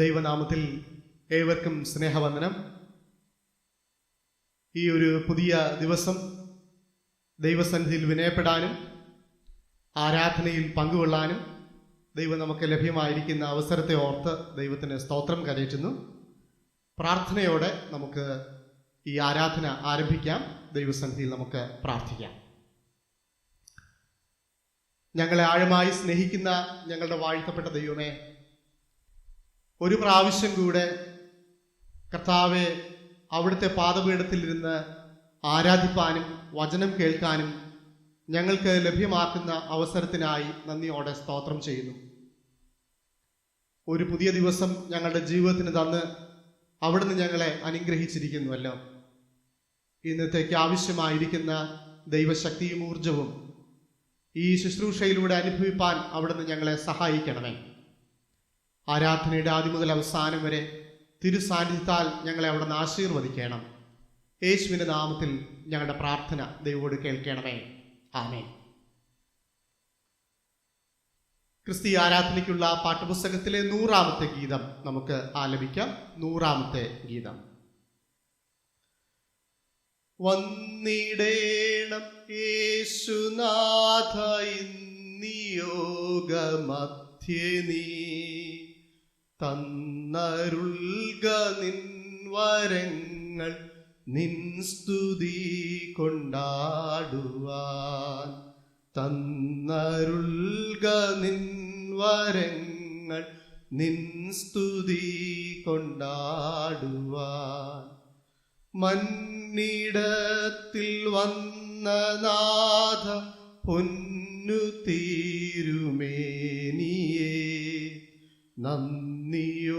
ദൈവനാമത്തിൽ ഏവർക്കും സ്നേഹവന്ദനം. ഈ ഒരു പുതിയ ദിവസം ദൈവസന്നിധിയിൽ വിനയപ്പെടാനും ആരാധനയിൽ പങ്കുകൊള്ളാനും ദൈവം നമുക്ക് ലഭ്യമായിരിക്കുന്ന അവസരത്തെ ഓർത്ത് ദൈവത്തിന് സ്തോത്രം കരയറ്റുന്നു. പ്രാർത്ഥനയോടെ നമുക്ക് ഈ ആരാധന ആരംഭിക്കാം. ദൈവസന്നിധിയിൽ നമുക്ക് പ്രാർത്ഥിക്കാം. ഞങ്ങളെ ആഴമായി സ്നേഹിക്കുന്ന ഞങ്ങളുടെ വാഴ്ത്തപ്പെട്ട ദൈവമേ, ഒരു പ്രാവശ്യം കൂടെ കർത്താവെ, അവിടുത്തെ പാദപീഠത്തിലിരുന്ന് ആരാധിപ്പാനും വചനം കേൾക്കാനും ഞങ്ങൾക്ക് ലഭ്യമാക്കുന്ന അവസരത്തിനായി നന്ദിയോടെ സ്തോത്രം ചെയ്യുന്നു. ഒരു പുതിയ ദിവസം ഞങ്ങളുടെ ജീവിതത്തിന് തന്ന് അവിടുന്ന് ഞങ്ങളെ അനുഗ്രഹിച്ചിരിക്കുന്നുവല്ലോ. ഇന്നത്തേക്ക് ആവശ്യമായിരിക്കുന്ന ദൈവശക്തിയും ഊർജവും ഈ ശുശ്രൂഷയിലൂടെ അനുഭവിപ്പാൻ അവിടുന്ന് ഞങ്ങളെ സഹായിക്കണമേ. ആരാധനയുടെ ആദ്യം മുതൽ അവസാനം വരെ തിരുസാന്നിധ്യത്താൽ ഞങ്ങളെ അവിടുന്ന് ആശീർവദിക്കണം. യേശുവിന്റെ നാമത്തിൽ ഞങ്ങളുടെ പ്രാർത്ഥന ദൈവത്തോട് കേൾക്കണമേ. ആമേൻ. ക്രിസ്തീയ ആരാധനയ്ക്കുള്ള പാഠപുസ്തകത്തിലെ 100-ാമത്തെ ഗീതം നമുക്ക് ആലപിക്കാം. 100-ാമത്തെ ഗീതം. വന്നിടേണം യേശുനാഥ നിയോഗമധ്യേ നീ, തന്നരുൾക നിൻ വരങ്ങൾ നിൻ സ്തുതി കൊണ്ടാടുവാൻ. തന്നരുൾക നിൻ വരങ്ങൾ നിൻ സ്തുതി കൊണ്ടാടുവാൻ. മന്നിടത്തിൽ വന്ന നാഥ പൊന്നു തിരുമേനിയേ, നന്ദിയോടിതാ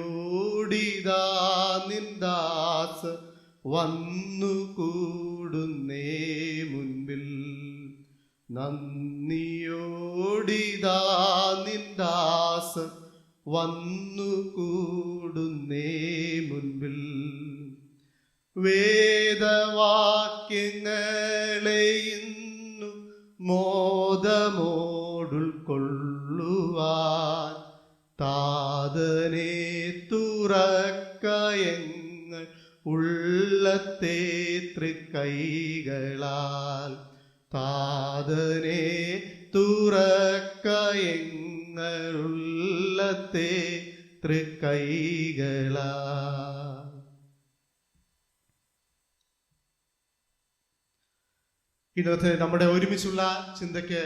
നിന്ദാസ വന്നു കൂടുന്നേ മുൻപിൽ. നന്ദിയോടിതാ നിന്ദാസ വന്നു കൂടുന്നേ മുൻപിൽ. വേദവാക്യങ്ങളെ ഇന്നു മോദമോടുൾക്കൊള്ളുവാൻ, താതനെ തുറക്കയങ്ങൾ ഉള്ളത്തെ തൃക്കൈകളാൽ. താതനെ തുറക്കയങ്ങൾ ഉള്ളത്തെ തൃക്കൈകളാൽ. ഇന്നത്തെ നമ്മുടെ ഒരുമിച്ചുള്ള ചിന്തയ്ക്ക്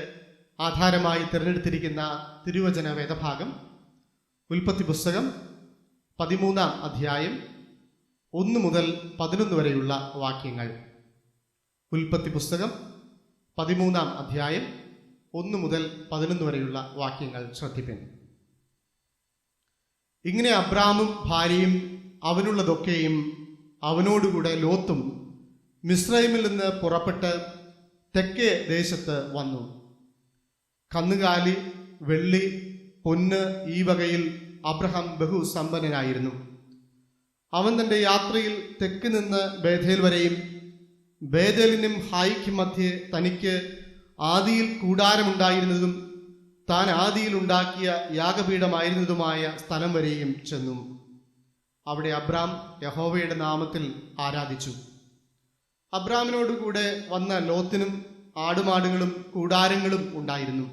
ആധാരമായി തിരഞ്ഞെടുത്തിരിക്കുന്ന തിരുവചന വേദഭാഗം ഉൽപ്പത്തി പുസ്തകം 13-ാം അധ്യായം 1 മുതൽ 11 വരെയുള്ള വാക്യങ്ങൾ. ഉൽപ്പത്തി പുസ്തകം 13-ാം അധ്യായം 1 മുതൽ 11 വരെയുള്ള വാക്യങ്ങൾ ശ്രദ്ധിപ്പിൻ. ഇങ്ങനെ അബ്രാമും ഭാര്യയും അവനുള്ളതൊക്കെയും അവനോടുകൂടെ ലോത്തും മിസ്രൈമിൽ നിന്ന് പുറപ്പെട്ട് തെക്കേ ദേശത്ത് വന്നു. കന്നുകാലി, വെള്ളി, പൊന്ന് ഈ വകയിൽ അബ്രഹാം ബഹുസമ്പന്നനായിരുന്നു. അവൻ തൻ്റെ യാത്രയിൽ തെക്ക് നിന്ന് ബേഥേൽ വരെയും ബേഥേലിനും ഹായിക്കും മധ്യേ തനിക്ക് ആദിയിൽ കൂടാരമുണ്ടായിരുന്നതും താൻ ആദിയിൽ ഉണ്ടാക്കിയ യാഗപീഠമായിരുന്നതുമായ സ്ഥലം വരെയും ചെന്നു. അവിടെ അബ്രാം യഹോവയുടെ നാമത്തിൽ ആരാധിച്ചു. അബ്രാമിനോടുകൂടെ വന്ന ലോത്തിനും ആടുമാടുകളും കൂടാരങ്ങളും ഉണ്ടായിരുന്നു.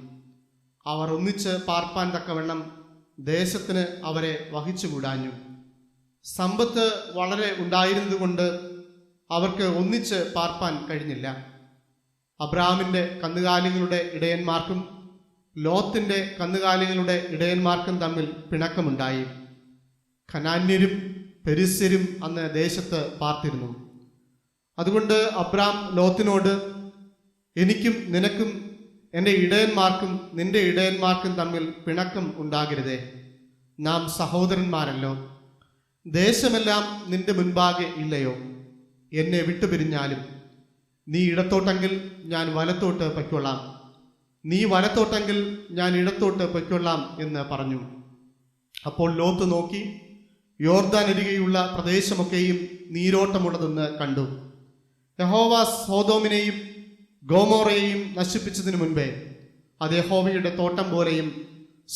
അവർ ഒന്നിച്ച് പാർപ്പാൻ തക്കവണ്ണം ദേശത്തിന് അവരെ വഹിച്ചുകൂടാഞ്ഞു. സമ്പത്ത് വളരെ ഉണ്ടായിരുന്നതുകൊണ്ട് അവർക്ക് ഒന്നിച്ച് പാർപ്പാൻ കഴിഞ്ഞില്ല. അബ്രാമിൻ്റെ കന്നുകാലികളുടെ ഇടയന്മാർക്കും ലോത്തിന്റെ കന്നുകാലികളുടെ ഇടയന്മാർക്കും തമ്മിൽ പിണക്കമുണ്ടായി. കനാന്യരും പെരിസ്യരും അന്ന് ദേശത്ത് പാർത്തിരുന്നു. അതുകൊണ്ട് അബ്രാം ലോത്തിനോട്, എനിക്കും നിനക്കും എൻ്റെ ഇടയന്മാർക്കും നിന്റെ ഇടയന്മാർക്കും തമ്മിൽ പിണക്കം ഉണ്ടാകരുതേ, നാം സഹോദരന്മാരല്ലോ. ദേശമെല്ലാം നിന്റെ മുൻപാകെ ഇല്ലയോ? എന്നെ വിട്ടുപിരിഞ്ഞാലും നീ ഇടത്തോട്ടെങ്കിൽ ഞാൻ വലത്തോട്ട് പൊയ്ക്കൊള്ളാം, നീ വലത്തോട്ടെങ്കിൽ ഞാൻ ഇടത്തോട്ട് പൊയ്ക്കൊള്ളാം എന്ന് പറഞ്ഞു. അപ്പോൾ ലോത്ത് നോക്കി യോർദാൻ അരികെയുള്ള പ്രദേശമൊക്കെയും നീരോട്ടമുള്ളതെന്ന് കണ്ടു. യഹോവ സോദോമിനെയും ഗോമോറയെയും നശിപ്പിച്ചതിനു മുൻപേ അത് യഹോവയുടെ തോട്ടം പോലെയും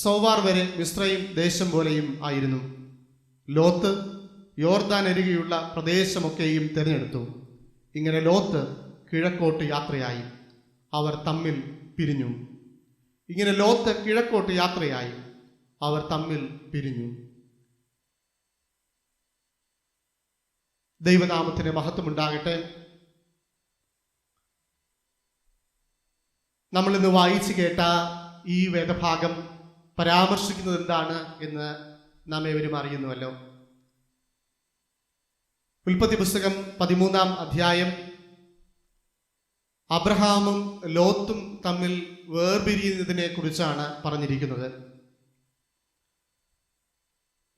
സോവാർ വരെ മിസ്രയീം ദേശം പോലെയും ആയിരുന്നു. ലോത്ത് യോർദാൻ അരികെയുള്ള പ്രദേശമൊക്കെയും തിരഞ്ഞെടുത്തു. ഇങ്ങനെ ലോത്ത് കിഴക്കോട്ട് യാത്രയായി. അവർ തമ്മിൽ പിരിഞ്ഞു. ഇങ്ങനെ ലോത്ത് കിഴക്കോട്ട് യാത്രയായി. അവർ തമ്മിൽ പിരിഞ്ഞു. ദൈവനാമത്തിന് മഹത്വമുണ്ടാകട്ടെ. നമ്മൾ ഇന്ന് വായിച്ചു കേട്ട ഈ വേദഭാഗം പരാമർശിക്കുന്നത് എന്താണ് എന്ന് നാം ഏവരും അറിയുന്നുവല്ലോ. ഉൽപ്പത്തി പുസ്തകം 13-ാം അധ്യായം അബ്രഹാമും ലോത്തും തമ്മിൽ വേർപിരിയുന്നതിനെ കുറിച്ചാണ് പറഞ്ഞിരിക്കുന്നത്.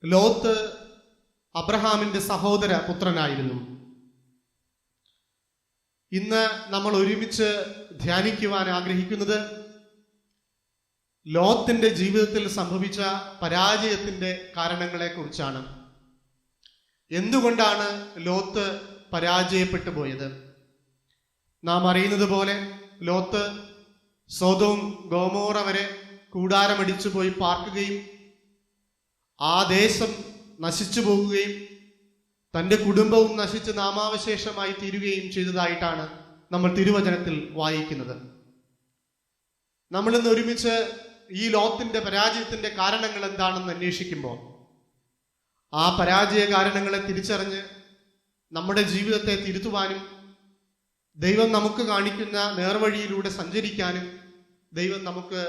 ലോത്ത് അബ്രഹാമിന്റെ സഹോദര പുത്രനായിരുന്നു. ഇന്ന് നമ്മൾ ഒരുമിച്ച് ധ്യാനിക്കുവാൻ ആഗ്രഹിക്കുന്നത് ലോത്തിന്റെ ജീവിതത്തിൽ സംഭവിച്ച പരാജയത്തിന്റെ കാരണങ്ങളെ കുറിച്ചാണ്. എന്തുകൊണ്ടാണ് ലോത്ത് പരാജയപ്പെട്ടു പോയത്? നാം അറിയുന്നത് പോലെ ലോത്ത് സൊദോം ഗൊമോറ വരെ കൂടാരമടിച്ചു പോയി പാർക്കുകയും ആ ദേശം നശിച്ചു പോകുകയും തൻ്റെ കുടുംബവും നശിച്ച് നാമാവശേഷമായി തീരുകയും ചെയ്തതായിട്ടാണ് നമ്മൾ തിരുവചനത്തിൽ വായിക്കുന്നത്. നമ്മളിന്ന് ഒരുമിച്ച് ഈ ലോത്തിന്റെ പരാജയത്തിന്റെ കാരണങ്ങൾ എന്താണെന്ന് അന്വേഷിക്കുമ്പോൾ ആ പരാജയ കാരണങ്ങളെ തിരിച്ചറിഞ്ഞ് നമ്മുടെ ജീവിതത്തെ തിരുത്തുവാനും ദൈവം നമുക്ക് കാണിക്കുന്ന നേർവഴിയിലൂടെ സഞ്ചരിക്കാനും ദൈവം നമുക്ക്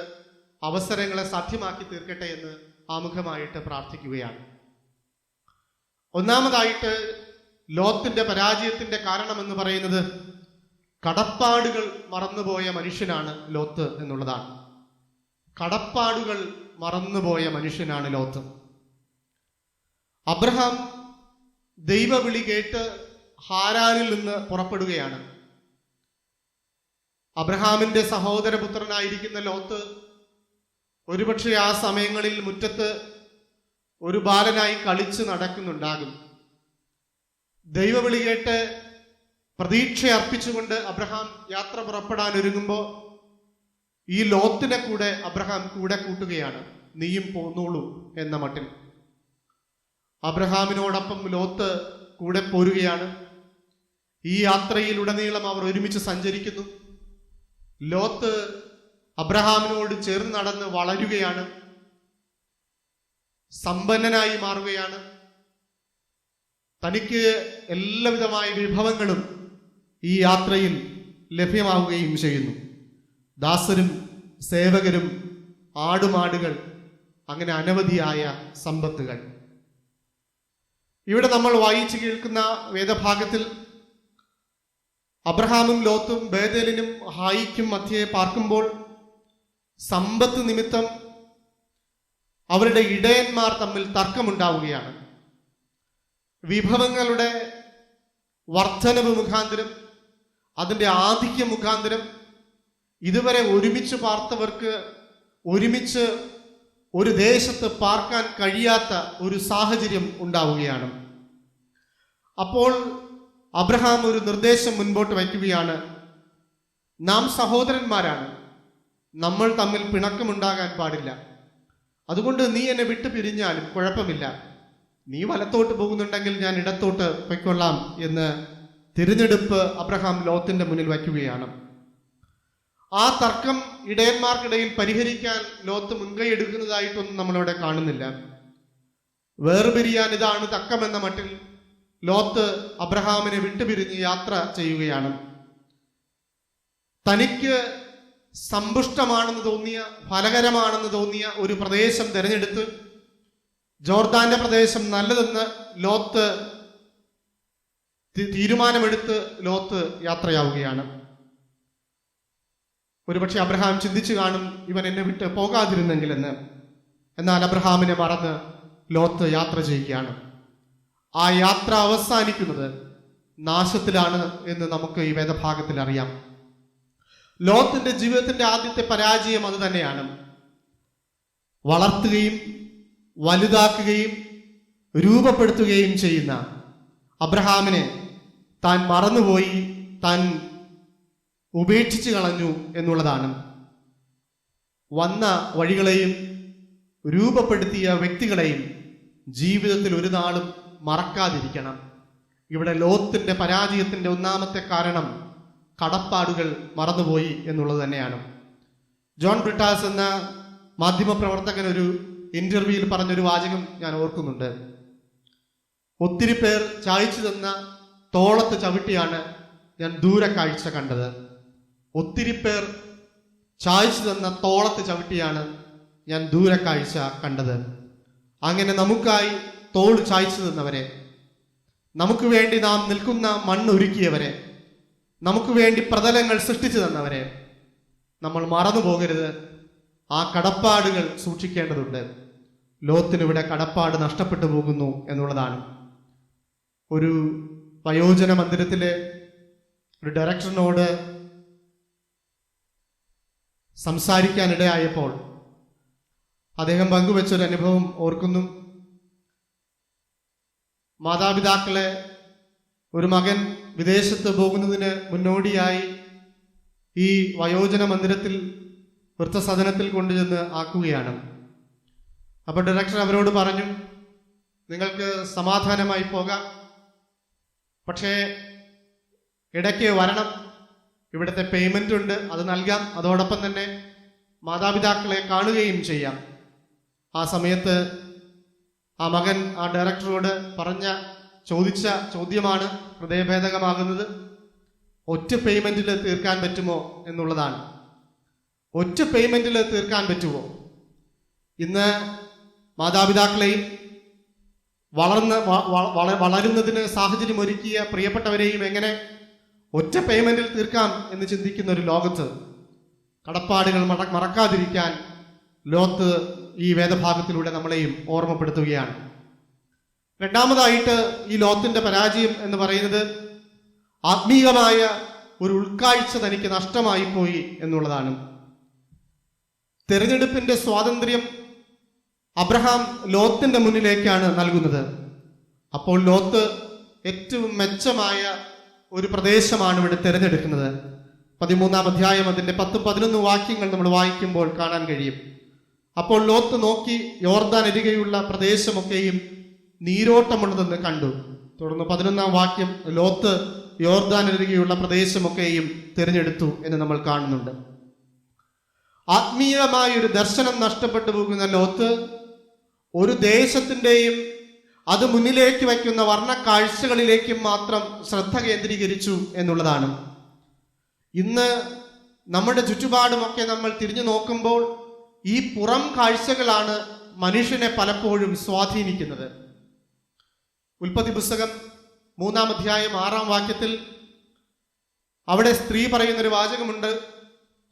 അവസരങ്ങളെ സാധ്യമാക്കി തീർക്കട്ടെ എന്ന് ആമുഖമായിട്ട് പ്രാർത്ഥിക്കുകയാണ്. ഒന്നാമതായിട്ട് ലോത്തിന്റെ പരാജയത്തിന്റെ കാരണമെന്ന് പറയുന്നത് കടപ്പാടുകൾ മറന്നുപോയ മനുഷ്യനാണ് ലോത്ത് എന്നുള്ളതാണ്. കടപ്പാടുകൾ മറന്നുപോയ മനുഷ്യനാണ് ലോത്ത്. അബ്രഹാം ദൈവവിളി കേട്ട് ഹാരാനിൽ നിന്ന് പുറപ്പെടുകയാണ്. അബ്രഹാമിന്റെ സഹോദരപുത്രനായിരിക്കുന്ന ലോത്ത് ഒരുപക്ഷെ ആ സമയങ്ങളിൽ മുറ്റത്ത് ഒരു ബാലനായി കളിച്ച് നടക്കുന്നുണ്ടാകും. ദൈവവിളി കേട്ട് പ്രതീക്ഷ അർപ്പിച്ചുകൊണ്ട് അബ്രഹാം യാത്ര പുറപ്പെടാൻ ഒരുങ്ങുമ്പോൾ ഈ ലോത്തിനെ കൂടെ അബ്രഹാം കൂടെ കൂട്ടുകയാണ്. നീയും പോന്നോളൂ എന്ന മട്ടിൽ അബ്രഹാമിനോടൊപ്പം ലോത്ത് കൂടെ പോരുകയാണ്. ഈ യാത്രയിലുടനീളം അവർ ഒരുമിച്ച് സഞ്ചരിക്കുന്നു. ലോത്ത് അബ്രഹാമിനോട് ചേർന്ന് നടന്ന് വളരുകയാണ്, സമ്പന്നനായി മാറുകയാണ്. തനിക്ക് എല്ലാവിധമായ വിഭവങ്ങളും ഈ യാത്രയിൽ ലഭ്യമാവുകയും ചെയ്യുന്നു. ദാസരും സേവകരും ആടുമാടുകൾ, അങ്ങനെ അനവധിയായ സമ്പത്തുകൾ. ഇവിടെ നമ്മൾ വായിച്ചു കേൾക്കുന്ന വേദഭാഗത്തിൽ അബ്രഹാമും ലോത്തും ബേതേലിനും ഹായിക്കും മധ്യേ പാർക്കുമ്പോൾ സമ്പത്ത് നിമിത്തം അവരുടെ ഇടയന്മാർ തമ്മിൽ തർക്കമുണ്ടാവുകയാണ്. വിഭവങ്ങളുടെ വർധനവ് മുഖാന്തരം, അതിൻ്റെ ആധിക്യം മുഖാന്തരം ഇതുവരെ ഒരുമിച്ച് പാർത്തവർക്ക് ഒരുമിച്ച് ഒരു ദേശത്ത് പാർക്കാൻ കഴിയാത്ത ഒരു സാഹചര്യം ഉണ്ടാവുകയാണ്. അപ്പോൾ അബ്രഹാം ഒരു നിർദ്ദേശം മുൻപോട്ട് വയ്ക്കുകയാണ്. നാം സഹോദരന്മാരാണ്, നമ്മൾ തമ്മിൽ പിണക്കമുണ്ടാകാൻ പാടില്ല. അതുകൊണ്ട് നീ എന്നെ വിട്ടു പിരിഞ്ഞാലും കുഴപ്പമില്ല. നീ വലത്തോട്ട് പോകുന്നുണ്ടെങ്കിൽ ഞാൻ ഇടത്തോട്ട് പൊയ്ക്കൊള്ളാം എന്ന് തിരഞ്ഞെടുപ്പ് അബ്രഹാം ലോത്തിന്റെ മുന്നിൽ വയ്ക്കുകയാണ്. ആ തർക്കം ഇടയന്മാർക്കിടയിൽ പരിഹരിക്കാൻ ലോത്ത് മുൻകൈ എടുക്കുന്നതായിട്ടൊന്നും നമ്മളിവിടെ കാണുന്നില്ല. വേർപിരിയാൻ ഇതാണ് തക്കമെന്ന മട്ടിൽ ലോത്ത് അബ്രഹാമിനെ വിട്ടുപിരിഞ്ഞ് യാത്ര ചെയ്യുകയാണ്. തനിക്ക് സമ്പുഷ്ടമാണെന്ന് തോന്നിയ, ഫലകരമാണെന്ന് തോന്നിയ ഒരു പ്രദേശം തിരഞ്ഞെടുത്ത് ജോർദാന്റെ പ്രദേശം നല്ലതെന്ന് ലോത്ത് തീരുമാനമെടുത്ത് ലോത്ത് യാത്രയാവുകയാണ്. ഒരുപക്ഷെ അബ്രഹാം ചിന്തിച്ചു കാണും, ഇവൻ എന്നെ വിട്ട് പോകാതിരുന്നെങ്കിലെന്ന്. എന്നാൽ അബ്രഹാമിനെ മറന്ന് ലോത്ത് യാത്ര ചെയ്യുകയാണ്. ആ യാത്ര അവസാനിക്കുന്നത് നാശത്തിലാണ് എന്ന് നമുക്ക് ഈ വേദഭാഗത്തിൽ അറിയാം. ലോത്തിന്റെ ജീവിതത്തിന്റെ ആദ്യത്തെ പരാജയം അത് തന്നെയാണ്. വളർത്തുകയും വലുതാക്കുകയും രൂപപ്പെടുത്തുകയും ചെയ്യുന്ന അബ്രഹാമിനെ താൻ മറന്നുപോയി, താൻ ഉപേക്ഷിച്ചു കളഞ്ഞു എന്നുള്ളതാണ്. വന്ന വഴികളെയും രൂപപ്പെടുത്തിയ വ്യക്തികളെയും ജീവിതത്തിൽ ഒരു നാളും മറക്കാതിരിക്കണം. ഇവിടെ ലോത്തിന്റെ പരാജയത്തിന്റെ ഒന്നാമത്തെ കാരണം കടപ്പാടുകൾ മറന്നുപോയി എന്നുള്ളത് തന്നെയാണ്. ജോൺ ബ്രിട്ടാസ് എന്ന മാധ്യമപ്രവർത്തകൻ ഒരു ഇന്റർവ്യൂവിൽ പറഞ്ഞൊരു വാചകം ഞാൻ ഓർക്കുന്നുണ്ട്. ഒത്തിരി പേർ ചായച്ചു തന്ന തോളത്ത് ചവിട്ടിയാണ് ഞാൻ ദൂരക്കാഴ്ച കണ്ടത്. ഒത്തിരി പേർ ചായച്ചു തന്ന തോളത്ത് ചവിട്ടിയാണ് ഞാൻ ദൂരക്കാഴ്ച കണ്ടത്. അങ്ങനെ നമുക്കായി തോൾ ചായച്ചു തന്നവരെ, നമുക്ക് വേണ്ടി നാം നിൽക്കുന്ന മണ്ണൊരുക്കിയവരെ, നമുക്ക് വേണ്ടി പ്രതലങ്ങൾ സൃഷ്ടിച്ചു തന്നവരെ നമ്മൾ മറന്നു പോകരുത്. ആ കടപ്പാടുകൾ സൂക്ഷിക്കേണ്ടതുണ്ട്. ലോത്തിനിവിടെ കടപ്പാട് നഷ്ടപ്പെട്ടു പോകുന്നു എന്നുള്ളതാണ്. ഒരു വയോജന മന്ദിരത്തിലെ ഒരു ഡയറക്ടറിനോട് സംസാരിക്കാനിടയായപ്പോൾ അദ്ദേഹം പങ്കുവെച്ചൊരു അനുഭവം ഓർക്കുന്നു. മാതാപിതാക്കളെ ഒരു മകൻ വിദേശത്ത് പോകുന്നതിന് മുന്നോടിയായി ഈ വയോജന മന്ദിരത്തിൽ വൃദ്ധസദനത്തിൽ കൊണ്ടുചെന്ന് ആക്കുകയാണ്. അപ്പോൾ ഡയറക്ടർ അവരോട് പറഞ്ഞു, നിങ്ങൾക്ക് സമാധാനമായി പോകാം, പക്ഷേ ഇടയ്ക്ക് വരണം, ഇവിടുത്തെ പേയ്മെന്റ് ഉണ്ട്, അത് നൽകാം, അതോടൊപ്പം തന്നെ മാതാപിതാക്കളെ കാണുകയും ചെയ്യാം. ആ സമയത്ത് ആ മകൻ ആ ഡയറക്ടറോട് ചോദിച്ച ചോദ്യമാണ് ഹൃദയഭേദകമാകുന്നത്. ഒറ്റ പേയ്മെന്റിൽ തീർക്കാൻ പറ്റുമോ എന്നുള്ളതാണ്. ഒറ്റ പേയ്മെന്റിൽ തീർക്കാൻ പറ്റുമോ? ഇന്ന് മാതാപിതാക്കളെയും വളരുന്നതിന് സാഹചര്യം ഒരുക്കിയ പ്രിയപ്പെട്ടവരെയും എങ്ങനെ ഒറ്റ പേയ്മെന്റിൽ തീർക്കാം എന്ന് ചിന്തിക്കുന്ന ഒരു ലോകത്ത് കടപ്പാടുകൾ മറക്കാതിരിക്കാൻ ലോത്ത് ഈ വേദഭാഗത്തിലൂടെ നമ്മളെയും ഓർമ്മപ്പെടുത്തുകയാണ്. രണ്ടാമതായിട്ട് ഈ ലോത്തിന്റെ പരാജയം എന്ന് പറയുന്നത് ആത്മീയമായ ഒരു ഉൾക്കാഴ്ച തനിക്ക് നഷ്ടമായി പോയി എന്നുള്ളതാണ്. തെരഞ്ഞെടുപ്പിന്റെ സ്വാതന്ത്ര്യം അബ്രഹാം ലോത്തിന്റെ മുന്നിലേക്കാണ് നൽകുന്നത്. അപ്പോൾ ലോത്ത് ഏറ്റവും മെച്ചമായ ഒരു പ്രദേശമാണ് ഇവിടെ തിരഞ്ഞെടുക്കുന്നത്. 13-ാം അധ്യായം അതിന്റെ 10-11 വാക്യങ്ങൾ നമ്മൾ വായിക്കുമ്പോൾ കാണാൻ കഴിയും. അപ്പോൾ ലോത്ത് നോക്കി യോർദാൻ അരികെയുള്ള പ്രദേശമൊക്കെയും നീരോട്ടമുള്ളതെന്ന് കണ്ടു. തുടർന്ന് 11-ാം വാക്യം, ലോത്ത് യോർദാൻ അരികെയുള്ള പ്രദേശമൊക്കെയും തിരഞ്ഞെടുത്തു എന്ന് നമ്മൾ കാണുന്നുണ്ട്. ആത്മീയമായ ഒരു ദർശനം നഷ്ടപ്പെട്ടു പോകുന്ന ലോത്ത് ഒരു ദേശത്തിൻ്റെയും അത് മുന്നിലേക്ക് വയ്ക്കുന്ന വർണ്ണ കാഴ്ചകളിലേക്കും മാത്രം ശ്രദ്ധ കേന്ദ്രീകരിച്ചു എന്നുള്ളതാണ്. ഇന്ന് നമ്മുടെ ചുറ്റുപാടുമൊക്കെ നമ്മൾ തിരിഞ്ഞു നോക്കുമ്പോൾ ഈ പുറം കാഴ്ചകളാണ് മനുഷ്യനെ പലപ്പോഴും സ്വാധീനിക്കുന്നത്. ഉൽപ്പത്തി പുസ്തകം 3-ാം അധ്യായം 6-ാം വാക്യത്തിൽ അവിടെ സ്ത്രീ പറയുന്നൊരു വാചകമുണ്ട്,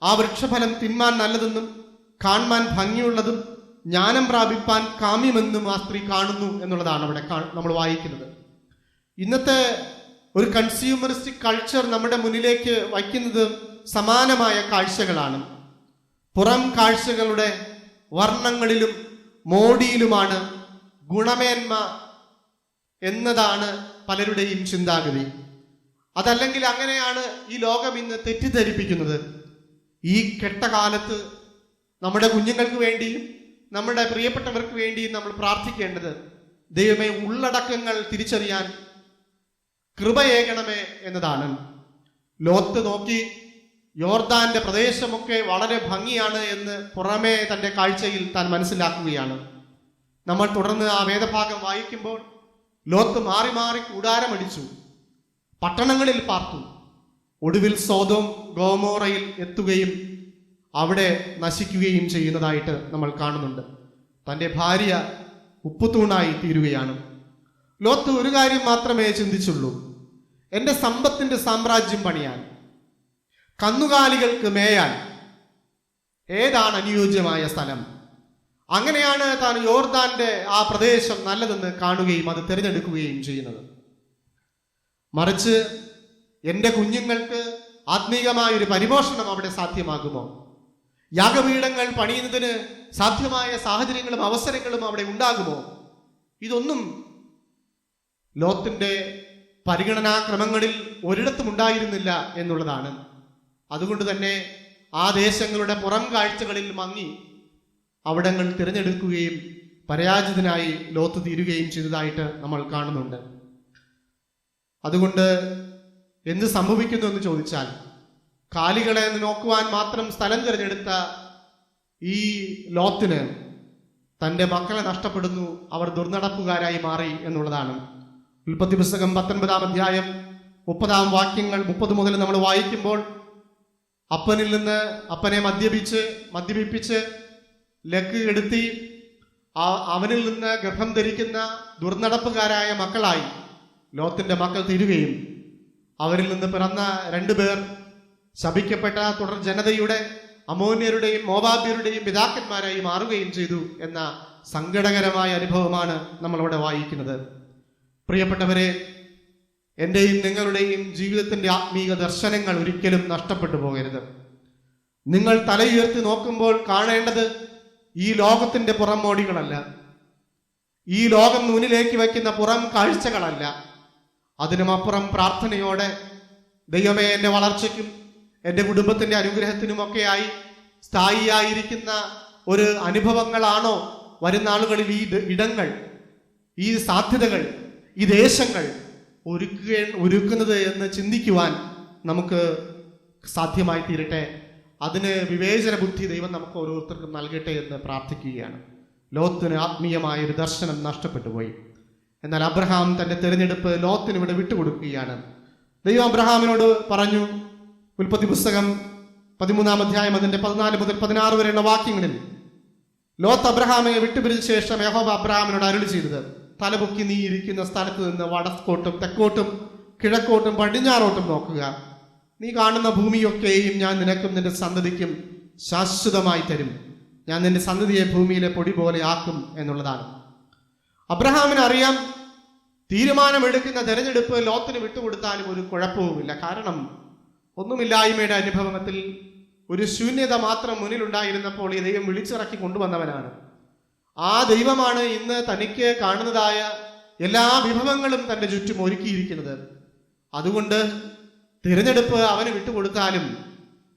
ആ വൃക്ഷഫലം തിന്മാൻ നല്ലതെന്നും കാണാൻ ഭംഗിയുള്ളതും ജ്ഞാനം പ്രാപിപ്പാൻ കാമ്യമെന്നും ആ സ്ത്രീ കാണുന്നു എന്നുള്ളതാണ് അവിടെ നമ്മൾ വായിക്കുന്നത്. ഇന്നത്തെ ഒരു കൺസ്യൂമറിസ്റ്റിക് കൾച്ചർ നമ്മുടെ മുന്നിലേക്ക് വയ്ക്കുന്നത് സമാനമായ കാഴ്ചകളാണ്. പുറം കാഴ്ചകളുടെ വർണ്ണങ്ങളിലും മോടിയിലുമാണ് ഗുണമേന്മ എന്നതാണ് പലരുടെയും ചിന്താഗതി. അതല്ലെങ്കിൽ അങ്ങനെയാണ് ഈ ലോകം ഇന്ന് തെറ്റിദ്ധരിപ്പിക്കുന്നത്. ഈ കെട്ടകാലത്ത് നമ്മുടെ കുഞ്ഞുങ്ങൾക്ക് വേണ്ടിയും നമ്മുടെ പ്രിയപ്പെട്ടവർക്ക് വേണ്ടിയും നമ്മൾ പ്രാർത്ഥിക്കേണ്ടത്, ദൈവമേ ഉള്ളടക്കങ്ങൾ തിരിച്ചറിയാൻ കൃപയേകണമേ എന്നതാണ്. ലോത്ത് നോക്കി യോർദാന്റെ പ്രദേശമൊക്കെ വളരെ ഭംഗിയാണ് എന്ന് പുറമേ തൻ്റെ കാഴ്ചയിൽ താൻ മനസ്സിലാക്കുകയാണ്. നമ്മൾ തുടർന്ന് ആ വേദഭാഗം വായിക്കുമ്പോൾ ലോത്ത് മാറി മാറി കൂടാരമടിച്ചു, പട്ടണങ്ങളിൽ പാർത്തു, ഒടുവിൽ സോദോം ഗോമോറയിൽ എത്തുകയും അവിടെ നശിക്കുകയും ചെയ്യുന്നതായിട്ട് നമ്മൾ കാണുന്നുണ്ട്. തൻ്റെ ഭാര്യ ഉപ്പുതൂണായി തീരുകയാണ്. ലോത്ത് ഒരു കാര്യം മാത്രമേ ചിന്തിച്ചുള്ളൂ, എൻ്റെ സമ്പത്തിന്റെ സാമ്രാജ്യം പണിയാൻ, കന്നുകാലികൾക്ക് മേയാൻ ഏതാണ് അനുയോജ്യമായ സ്ഥലം. അങ്ങനെയാണ് താൻ യോർദാന്റെ ആ പ്രദേശം നല്ലതെന്ന് കാണുകയും അത് തിരഞ്ഞെടുക്കുകയും ചെയ്യുന്നത്. മറിച്ച് എൻ്റെ കുഞ്ഞുങ്ങൾക്ക് ആത്മീയമായ ഒരു പരിപോഷണം അവിടെ സാധ്യമാകുമോ, യാഗപീഠങ്ങൾ പണിയുന്നതിന് സാധ്യമായ സാഹചര്യങ്ങളും അവസരങ്ങളും അവിടെ ഉണ്ടാകുമോ, ഇതൊന്നും ലോത്തിന്റെ പരിഗണനാക്രമങ്ങളിൽ ഒരിടത്തും ഉണ്ടായിരുന്നില്ല എന്നുള്ളതാണ്. അതുകൊണ്ട് തന്നെ ആ ദേശങ്ങളുടെ പുറം കാഴ്ചകളിൽ മങ്ങി അവിടങ്ങൾ തിരഞ്ഞെടുക്കുകയും പരാജിതനായി ലോത്ത് തീരുകയും ചെയ്തതായിട്ട് നമ്മൾ കാണുന്നുണ്ട്. അതുകൊണ്ട് എന്ത് സംഭവിക്കുന്നു എന്ന് ചോദിച്ചാൽ, കാലികളെ നോക്കുവാൻ മാത്രം സ്ഥലം തിരഞ്ഞെടുത്ത ഈ ലോത്തിന് തൻ്റെ മക്കളെ നഷ്ടപ്പെടുന്നു, അവർ ദുർനടപ്പുകാരായി മാറി എന്നുള്ളതാണ്. ഉൽപ്പത്തി പുസ്തകം 19-ാം അധ്യായം 30-ാം വാക്യങ്ങൾ 30 മുതൽ നമ്മൾ വായിക്കുമ്പോൾ, അപ്പനിൽ നിന്ന് അപ്പനെ മദ്യപിപ്പിച്ച് ലക്ക് കെടുത്തി അവനിൽ നിന്ന് ഗർഭം ധരിക്കുന്ന ദുർനടപ്പുകാരായ മക്കളായി ലോത്തിന്റെ മക്കൾ തീരുകയും അവരിൽ നിന്ന് പിറന്ന 2 പേർ ശപിക്കപ്പെട്ട തുടർ ജനതയുടെ അമോന്യരുടെയും മോവാബ്യരുടെയും പിതാക്കന്മാരായി മാറുകയും ചെയ്തു എന്ന സങ്കടകരമായ അനുഭവമാണ് നമ്മളിവിടെ വായിക്കുന്നത്. പ്രിയപ്പെട്ടവരെ, എൻ്റെയും നിങ്ങളുടെയും ജീവിതത്തിന്റെ ആത്മീക ദർശനങ്ങൾ ഒരിക്കലും നഷ്ടപ്പെട്ടു പോകരുത്. നിങ്ങൾ തലയുയർത്തി നോക്കുമ്പോൾ കാണേണ്ടത് ഈ ലോകത്തിന്റെ പുറംമോടികളല്ല, ഈ ലോകം മുന്നിലേക്ക് വയ്ക്കുന്ന പുറം കാഴ്ചകളല്ല. അതിനുമപ്പുറം പ്രാർത്ഥനയോടെ, ദൈവമേ, എൻ്റെ വളർച്ചയ്ക്കും എൻ്റെ കുടുംബത്തിന്റെ അനുഗ്രഹത്തിനുമൊക്കെയായി സ്ഥായിയായിരിക്കുന്ന ഒരു അനുഭവങ്ങളാണോ വരുന്ന ആളുകളിൽ ഈ ഇടങ്ങൾ, ഈ സാധ്യതകൾ, ഈ ദേശങ്ങൾ ഒരുക്കുന്നത് എന്ന് ചിന്തിക്കുവാൻ നമുക്ക് സാധ്യമായി തീരട്ടെ. അതിന് വിവേചന ബുദ്ധി ദൈവം നമുക്ക് ഓരോരുത്തർക്കും നൽകട്ടെ എന്ന് പ്രാർത്ഥിക്കുകയാണ്. ലോത്തിന് ആത്മീയമായ ഒരു ദർശനം നഷ്ടപ്പെട്ടു പോയി. എന്നാൽ അബ്രഹാം തന്റെ തിരഞ്ഞെടുപ്പ് ലോത്തിന് ഇവിടെ വിട്ടുകൊടുക്കുകയാണ്. ദൈവം അബ്രഹാമിനോട് പറഞ്ഞു, ഉൽപ്പത്തി പുസ്തകം 13-ാം അധ്യായം അതിന്റെ 14 മുതൽ 16 വരെയുള്ള വാക്യങ്ങളിൽ, ലോത്ത് അബ്രഹാമിനെ വിട്ടുപിരിച്ച ശേഷം യഹോവ അബ്രഹാമിനോട് അരുളി ചെയ്തത്, തലപൊക്കി നീ ഇരിക്കുന്ന സ്ഥലത്ത് നിന്ന് വടക്കോട്ടും തെക്കോട്ടും കിഴക്കോട്ടും പടിഞ്ഞാറോട്ടും നോക്കുക. നീ കാണുന്ന ഭൂമിയൊക്കെയും ഞാൻ നിനക്കും നിന്റെ സന്തതിക്കും ശാശ്വതമായി തരും. ഞാൻ നിന്റെ സന്തതിയെ ഭൂമിയിലെ പൊടി പോലെ ആക്കും എന്നുള്ളതാണ്. അബ്രഹാമിന് അറിയാം, തീരുമാനമെടുക്കുന്ന തെരഞ്ഞെടുപ്പ് ലോത്തിന് വിട്ടുകൊടുത്താലും ഒരു കുഴപ്പവുമില്ല. കാരണം ഒന്നുമില്ലായ്മയുടെ അനുഭവത്തിൽ ഒരു ശൂന്യത മാത്രം മുന്നിലുണ്ടായിരുന്നപ്പോൾ ഈ ദൈവം വിളിച്ചിറക്കി കൊണ്ടുവന്നവനാണ്. ആ ദൈവമാണ് ഇന്ന് തനിക്ക് കാണുന്നതായ എല്ലാ വിഭവങ്ങളും തൻ്റെ ചുറ്റും ഒരുക്കിയിരിക്കുന്നത്. അതുകൊണ്ട് തിരഞ്ഞെടുപ്പ് അവന് വിട്ടുകൊടുത്താലും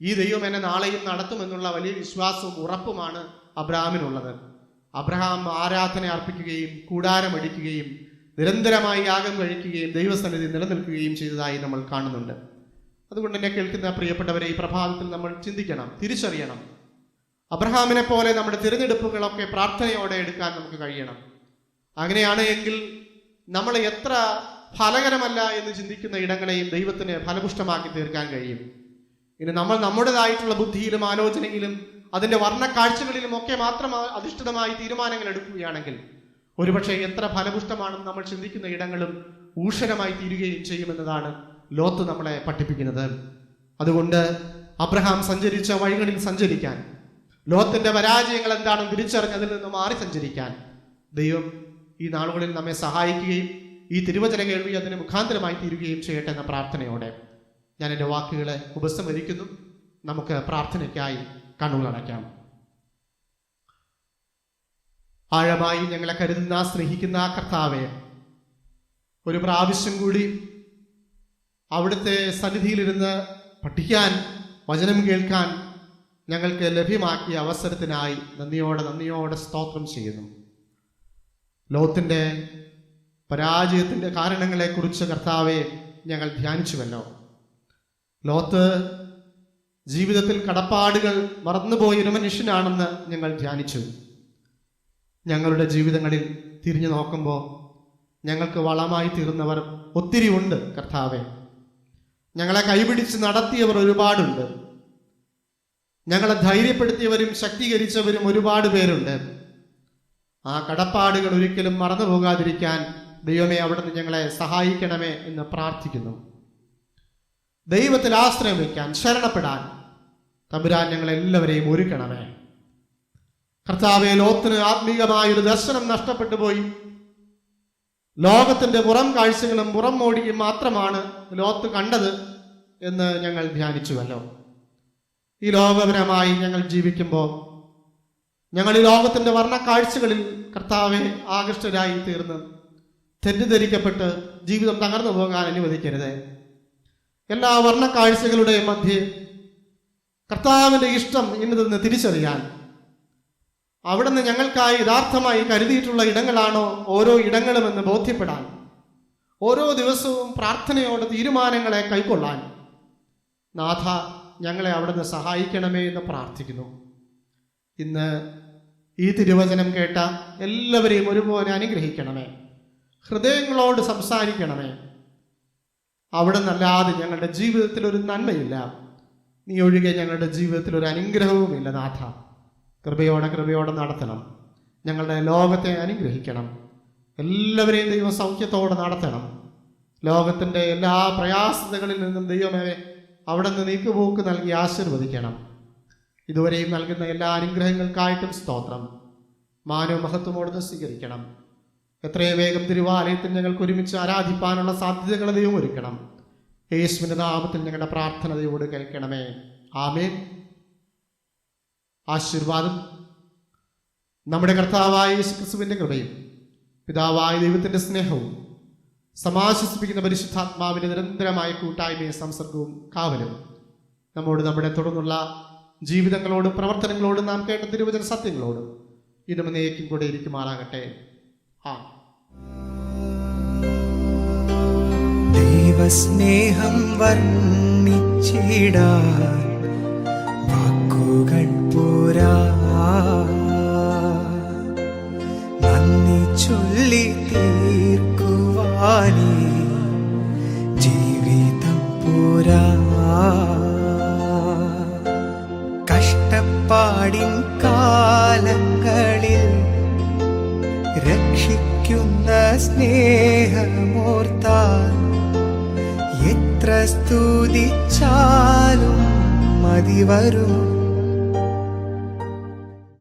ഈ ദൈവം എന്നെ നാളെയും നടത്തുമെന്നുള്ള വലിയ വിശ്വാസവും ഉറപ്പുമാണ് അബ്രഹാമിനുള്ളത്. അബ്രഹാം ആരാധന അർപ്പിക്കുകയും കൂടാരമടിക്കുകയും നിരന്തരമായി യാഗം കഴിക്കുകയും ദൈവസന്നിധി നിലനിൽക്കുകയും ചെയ്തതായി നമ്മൾ കാണുന്നുണ്ട്. അതുകൊണ്ട് എന്നെ കേൾക്കുന്ന പ്രിയപ്പെട്ടവരെ, ഈ പ്രഭാതത്തിൽ നമ്മൾ ചിന്തിക്കണം, തിരിച്ചറിയണം. അബ്രഹാമിനെ പോലെ നമ്മുടെ തിരഞ്ഞെടുപ്പുകളൊക്കെ പ്രാർത്ഥനയോടെ എടുക്കാൻ നമുക്ക് കഴിയണം. അങ്ങനെയാണ് എങ്കിൽ നമ്മൾ എത്ര ഫലകരമല്ല എന്ന് ചിന്തിക്കുന്ന ഇടങ്ങളെയും ദൈവത്തിന് ഫലപുഷ്ടമാക്കി തീർക്കാൻ കഴിയും. ഇനി നമ്മൾ നമ്മുടേതായിട്ടുള്ള ബുദ്ധിയിലും ആലോചനയിലും അതിൻ്റെ വർണ്ണക്കാഴ്ചകളിലും ഒക്കെ മാത്രം അധിഷ്ഠിതമായി തീരുമാനങ്ങൾ എടുക്കുകയാണെങ്കിൽ ഒരുപക്ഷെ എത്ര ഫലപുഷ്ടമാണെന്ന് നമ്മൾ ചിന്തിക്കുന്ന ഇടങ്ങളും ഊഷരമായി തീരുകയും ചെയ്യുമെന്നതാണ് ലോത്ത് നമ്മളെ പഠിപ്പിക്കുന്നത്. അതുകൊണ്ട് അബ്രഹാം സഞ്ചരിച്ച വഴികളിൽ സഞ്ചരിക്കാൻ, ലോത്തിന്റെ പരാജയങ്ങൾ എന്താണെന്ന് തിരിച്ചറിഞ്ഞതിൽ നിന്ന് മാറി സഞ്ചരിക്കാൻ ദൈവം ഈ നാളുകളിൽ നമ്മെ സഹായിക്കുകയും ഈ തിരുവചന കേൾവി അതിന് മുഖാന്തരമായി തീരുകയും ചെയ്യട്ടെ എന്ന പ്രാർത്ഥനയോടെ ഞാൻ എൻ്റെ വാക്കുകളെ ഉപസംഹരിക്കുന്നു. നമുക്ക് പ്രാർത്ഥനയ്ക്കായി കണ്ണുകളടയ്ക്കാം. ആഴമായി ഞങ്ങളെ കരുതുന്ന സ്നേഹിക്കുന്ന കർത്താവെ, ഒരു പ്രാവശ്യം കൂടി അവിടുത്തെ സന്നിധിയിലിരുന്ന് പഠിക്കാൻ, വചനം കേൾക്കാൻ ഞങ്ങൾക്ക് ലഭ്യമാക്കിയ അവസരത്തിനായി നന്ദിയോടെ സ്തോത്രം ചെയ്യുന്നു. ലോത്തിന്റെ പരാജയത്തിന്റെ കാരണങ്ങളെക്കുറിച്ച് കർത്താവെ ഞങ്ങൾ ധ്യാനിച്ചുവല്ലോ. ലോത്ത് ജീവിതത്തിൽ കടപ്പാടുകൾ മറന്നുപോയൊരു മനുഷ്യനാണെന്ന് ഞങ്ങൾ ധ്യാനിച്ചു. ഞങ്ങളുടെ ജീവിതങ്ങളിൽ തിരിഞ്ഞു നോക്കുമ്പോൾ ഞങ്ങൾക്ക് വളമായി തീർന്നവർ ഒത്തിരി ഉണ്ട് കർത്താവെ. ഞങ്ങളെ കൈപിടിച്ച് നടത്തിയവർ ഒരുപാടുണ്ട്. ഞങ്ങളെ ധൈര്യപ്പെടുത്തിയവരും ശക്തീകരിച്ചവരും ഒരുപാട് പേരുണ്ട്. ആ കടപ്പാടുകൾ ഒരിക്കലും മറന്നു പോകാതിരിക്കാൻ ദൈവമേ അവിടുന്ന് ഞങ്ങളെ സഹായിക്കണമേ എന്ന് പ്രാർത്ഥിക്കുന്നു. ദൈവത്തിൽ ആശ്രയം വയ്ക്കാൻ, ശരണപ്പെടാൻ തമ്പുരാൻ ഞങ്ങളെല്ലാവരെയും ഒരുക്കണമേ. കർത്താവെ, ലോത്തിന് ആത്മീകമായൊരു ദർശനം നഷ്ടപ്പെട്ടു പോയി. ലോകത്തിന്റെ പുറം കാഴ്ചകളും പുറം മോടിയും മാത്രമാണ് ലോത്ത് കണ്ടത് എന്ന് ഞങ്ങൾ ധ്യാനിച്ചുവല്ലോ. ഈ ലോകപരമായി ഞങ്ങൾ ജീവിക്കുമ്പോൾ ഞങ്ങൾ ഈ ലോകത്തിന്റെ വർണ്ണക്കാഴ്ചകളിൽ കർത്താവെ ആകൃഷ്ടരായി തീർന്ന് തെറ്റിദ്ധരിക്കപ്പെട്ട് ജീവിതം തകർന്നു പോകാൻ അനുവദിക്കരുത്. എല്ലാ വർണ്ണക്കാഴ്ചകളുടെയും മധ്യേ കർത്താവിന്റെ ഇഷ്ടം ഇന്നതെന്ന് തിരിച്ചറിയാൻ, അവിടുന്ന് ഞങ്ങൾക്കായി യഥാർത്ഥമായി കരുതിയിട്ടുള്ള ഇടങ്ങളാണോ ഓരോ ഇടങ്ങളുമെന്ന് ബോധ്യപ്പെടാൻ, ഓരോ ദിവസവും പ്രാർത്ഥനയോടെ തീരുമാനങ്ങളെ കൈക്കൊള്ളാൻ നാഥ ഞങ്ങളെ അവിടുന്ന് സഹായിക്കണമേ എന്ന് പ്രാർത്ഥിക്കുന്നു. ഇന്ന് ഈ തിരുവചനം കേട്ട എല്ലാവരെയും ഒരുപോലെ അനുഗ്രഹിക്കണമേ, ഹൃദയങ്ങളോട് സംസാരിക്കണമേ. അവിടെ നിന്നല്ലാതെ ഞങ്ങളുടെ ജീവിതത്തിൽ ഒരു നന്മയില്ല, നീ ഒഴികെ ഞങ്ങളുടെ ജീവിതത്തിൽ ഒരു അനുഗ്രഹവുമില്ല. നാഥ കൃപയോടെ നടത്തണം, ഞങ്ങളുടെ ലോകത്തെ അനുഗ്രഹിക്കണം, എല്ലാവരെയും ദൈവം സൗഖ്യത്തോടെ നടത്തണം. ലോകത്തിൻ്റെ എല്ലാ പ്രയാസതകളിൽ നിന്നും ദൈവമേ അവിടെ നിന്ന് നീക്കുപോക്ക് നൽകി ആശീർവദിക്കണം. ഇതുവരെയും നൽകുന്ന എല്ലാ അനുഗ്രഹങ്ങൾക്കായിട്ടും സ്തോത്രം. മാനവ മഹത്വമോട് സ്വീകരിക്കണം. എത്രയും വേഗം തിരുവാലയത്തിൽ ഞങ്ങൾക്ക് ഒരുമിച്ച് ആരാധിപ്പാനുള്ള സാധ്യതകൾ ദൈവം ഒരുക്കണം. യേശുവിന്റെ നാമത്തിൽ ഞങ്ങളുടെ പ്രാർത്ഥന ദൈവോട് കേൾക്കണമേ. ആമേൻ. ആശീർവാദം നമ്മുടെ കർത്താവായ യേശുക്രിസ്തുവിന്റെ കൃപയും പിതാവായ ദൈവത്തിന്റെ സ്നേഹവും സമാശ്വസിപ്പിക്കുന്ന പരിശുദ്ധാത്മാവിന്റെ നിരന്തരമായ കൂട്ടായ്മയും സംസർഗവും കാവലും നമ്മോട് നമ്മുടെ തുടർന്നുള്ള ജീവിതങ്ങളോടും പ്രവർത്തനങ്ങളോടും നാം കേട്ട തിരുവചന സത്യങ്ങളോടും ഇതും എന്നേക്കും കൂടെ ഇരിക്കുമാറാകട്ടെ. ദൈവസ്നേഹം വർണ്ണിച്ചിടാൻ വാക്കുകൾ പോരാ, നന്ദി ചൊല്ലി തീർക്കുവാനേ ജീവിതം പോരാ. കഷ്ടപ്പാടിൻ കാലങ്ങളിൽ രക്ഷിക്കുന്ന സ്നേഹമോർത്താൽ എത്ര സ്തുതിച്ചാലും മതി വരും.